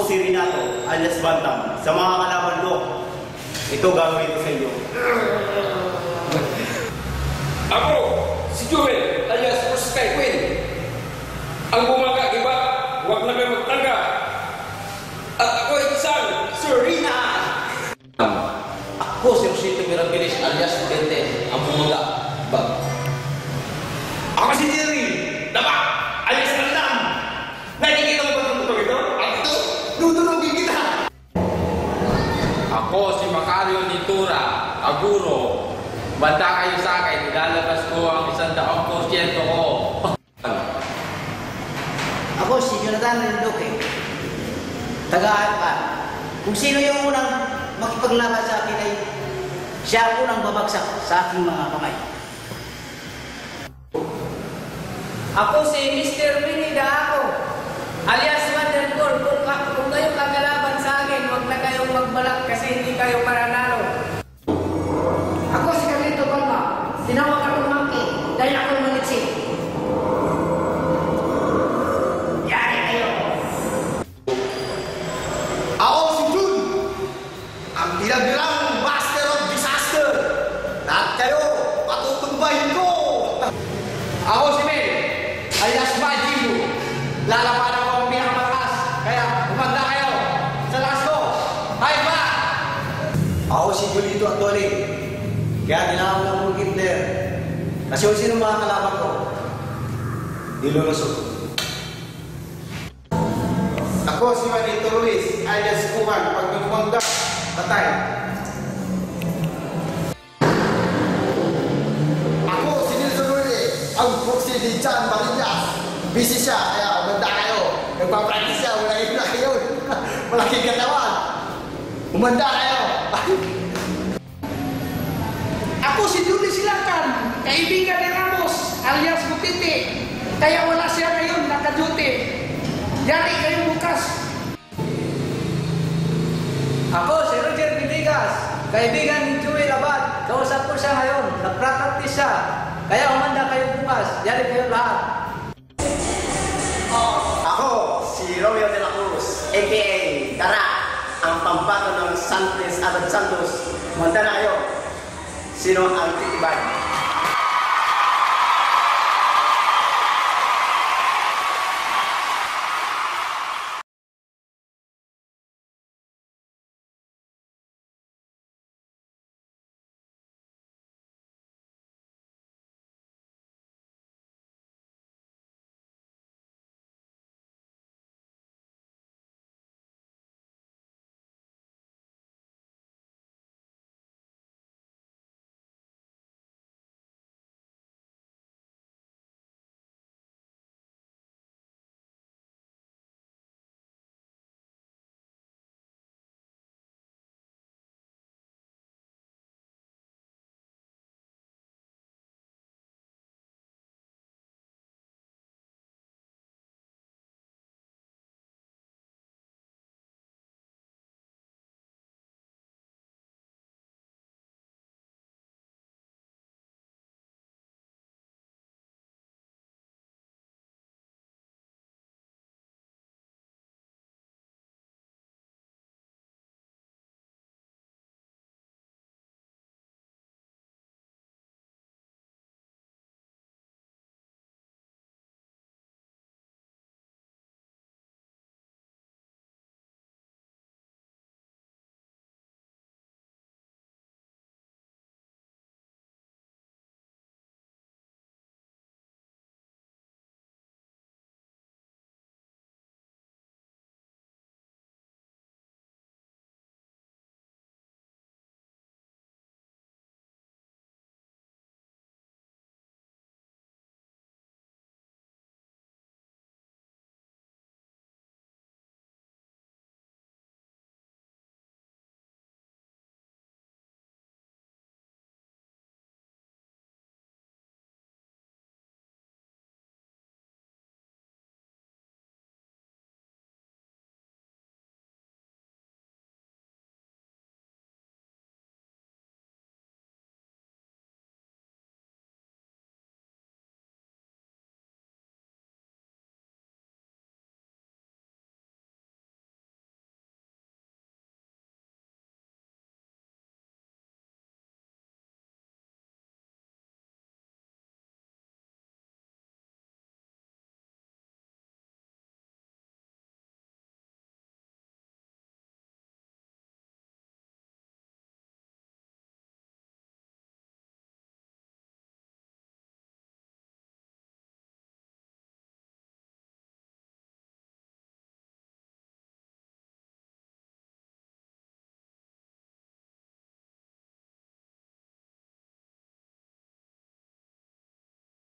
si Renato, alias Bantam. Sa mga kalaban ko, ito gagawin ko sa inyo. Ako, si Joel, alias Sky Queen. Ang bumaga, iba, huwag na kayo magtangga. At ako isang Serena. Ako si Rosito Mirabilis alias Bente, ang bumaga. Ako si Jerry, Daba, alias Bantam. Nakikita mo ba itong butong ito? At ito, dudulogin kita. Ako si Macario Nitura, Aguro. Banda kayo sa akin, ilalabas ko ang 100% ko. Ako si Jonathan Rendoque, taga-Alpa. Kung sino yung unang makipaglaban sa akin ay siya ang unang babagsak sa aking mga kamay. Ako si Mr. Winnie Daako, alias Wonderful. Kung kayo kagalaban sa akin, huwag na kayong magbalak kasi hindi kayo maranalo. Ako si Carlito Palma, tinawag akong monkey dahil ako'y manitsik. Yari kayo! Ako si Jun, ang tinagirang Master of Disaster. Lahat kayo, patutumbahin ko. Ako si Mel, alias Majilu. Lalabanan ko ang pinakamataas, kaya umanda kayo sa lakas ko. Hay ba? Ako si Julito Antoni, kaya tinawag ng mga Hitler. Kasi kung sino mga kalaban ko, nilulusot. Ako si Juanito Ruiz, alias Kuman. Pag nagmangga, patay. Ako si Nilson Ruiz, ang proxy ni Chan Marillas. Busy siya, kaya umanda kayo. Nagpa-practice siya, wala yun na kayo. Malaking katawan. Umanda kayo. Ako si Julie Silakan, kaibigan ni Ramos, alias Butiti. Kaya wala siya ngayon, naka-duty. Yari kayo bukas. Ako si Roger Villegas, kaibigan ni Joel Abad. Kausap ko siya ngayon, nagpractice siya. Kaya umanda kayo bukas, yari kayo lahat. Ako, si Romeo de la Cruz, a.k.a. Tara, ang pambato ng Santos Abad Santos. Manda na kayo. Sino ang titibay?